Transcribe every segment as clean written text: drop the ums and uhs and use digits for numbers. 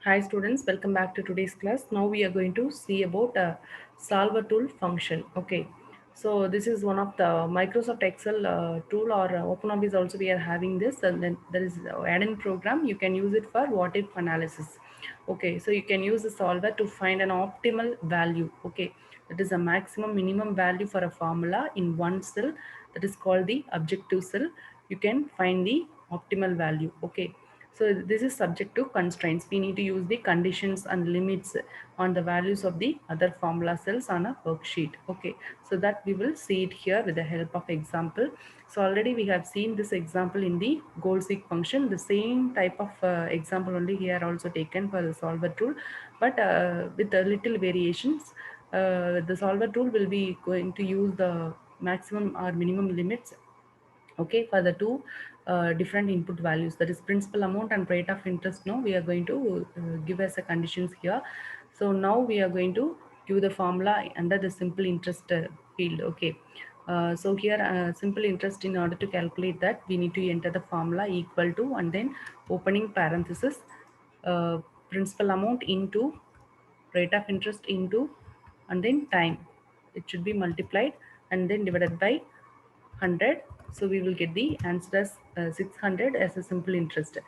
Hi students, welcome back to today's class. Now we are going to see about solver tool function. Okay, so this is one of the Microsoft Excel tool or OpenOffice also we are having this, and then there is add-in program. You can use it for what if analysis. Okay, so you can use the solver to find an optimal value. Okay, that is a maximum minimum value for a formula in one cell, that is called the objective cell. You can find the optimal value. Okay, so this is subject to constraints. We need to use the conditions and limits on the values of the other formula cells on a worksheet. Okay, so that we will see it here with the help of example. So already we have seen this example in the goal seek function. The same type of example only here also taken for the solver tool, but with a little variations. The solver tool will be going to use the maximum or minimum limits, okay, for the two different input values, that is principal amount and rate of interest. Now we are going to give as a conditions here. So now we are going to give the formula under the simple interest field. Okay, so here simple interest, in order to calculate that, we need to enter the formula equal to, and then opening parenthesis, uh, principal amount into rate of interest into, and then time. It should be multiplied and then divided by 100. So we will get the answer as 600 as a simple interest.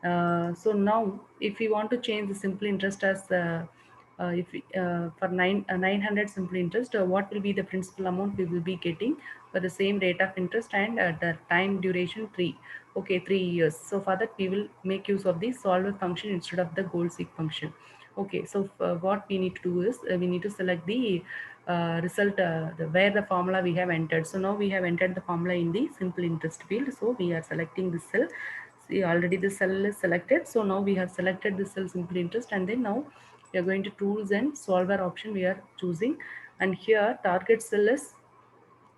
So now if we want to change the simple interest as if we, for 900 simple interest, what will be the principal amount we will be getting for the same rate of interest, and the time duration 3. Okay, 3 years. So for that we will make use of the solver function instead of the goal seek function. Okay, so what we need to do is we need to select the result, where the formula we have entered. So now we have entered the formula in the simple interest field. So we are selecting this cell. See, already the cell is selected. So now we have selected the cell simple interest, and then now we are going to tools and solver option we are choosing. And here target cell is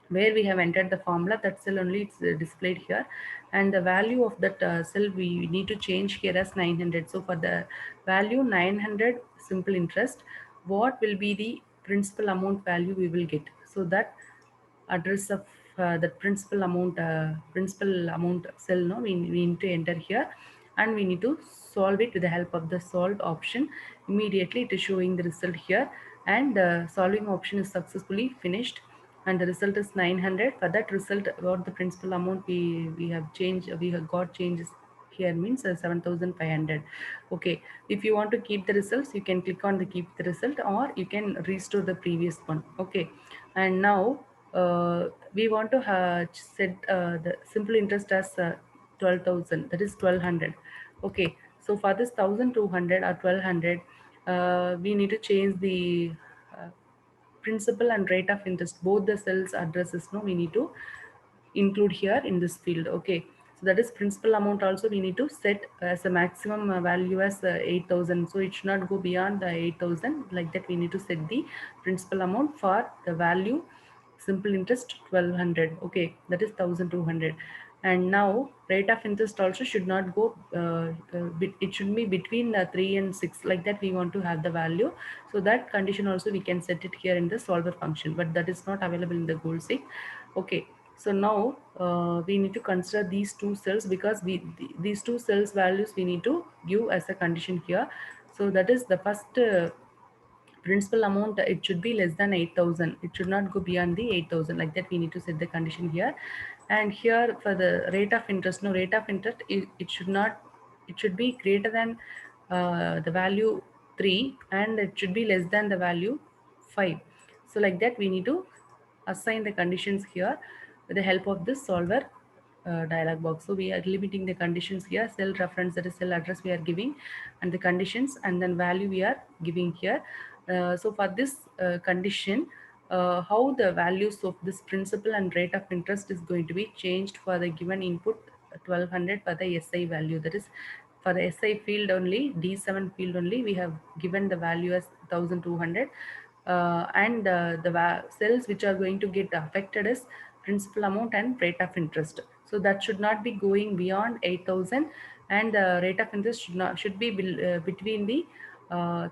where we have entered the formula, that cell only it's displayed here, and the value of that cell we need to change here as 900. So for the value 900 simple interest, what will be the principal amount value we will get? So that address of the principal amount cell, no, we need to enter here, and we need to solve it with the help of the solve option. Immediately it is showing the result here, and the solving option is successfully finished, and the result is 900. For that result, what the principal amount we have changed, we have got changes here, means 7500. Okay, if you want to keep the results, you can click on the keep the result, or you can restore the previous one. Okay, and now we want to set the simple interest as 12,000, that is 1200. Okay, so for this 1200 or 1200, we need to change the uh, principal and rate of interest, both the cells addresses, no, we need to include here in this field. Okay, so that is principal amount also we need to set as a maximum value as 8000. So it should not go beyond the 8000. Like that we need to set the principal amount for the value simple interest 1200. Okay, that is 1200. And now rate of interest also should not go it should be between 3 and 6. Like that we want to have the value. So that condition also we can set it here in the solver function, but that is not available in the goal seek. Okay, so now we need to consider these two cells, because these two cells values we need to give as a condition here. So that is the first principal amount, it should be less than 8000. It should not go beyond the 8000. Like that we need to set the condition here. And here for the rate of interest, no, rate of interest, it should not, it should be greater than the value 3, and it should be less than the value 5. So like that we need to assign the conditions here with the help of this solver dialog box. So we are limiting the conditions here, cell reference, that is cell address we are giving, and the conditions, and then value we are giving here. So for this condition, how the values of this principal and rate of interest is going to be changed for the given input 1200 for the SI value, that is for the SI field only, D7 field only, we have given the value as 1200. And the cells which are going to get affected is principal amount and rate of interest. So that should not be going beyond 8000, and the rate of interest should be between the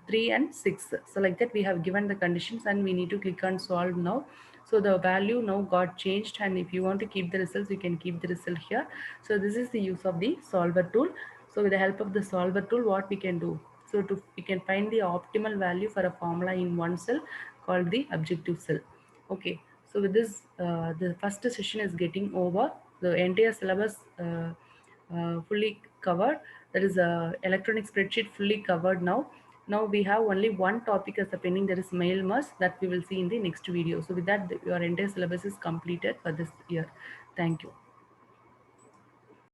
3 and 6. So like that we have given the conditions, and we need to click on solve now. So the value now got changed, and if you want to keep the results, you can keep the result here. So this is the use of the solver tool. So with the help of the solver tool, what we can do? So to we can find the optimal value for a formula in one cell called the objective cell. Okay, so with this, the first session is getting over. The entire syllabus fully covered. That is a electronic spreadsheet fully covered now. Now we have only one topic as a pending, that is mail merge, that we will see in the next video. So with that, your entire syllabus is completed for this year. Thank you.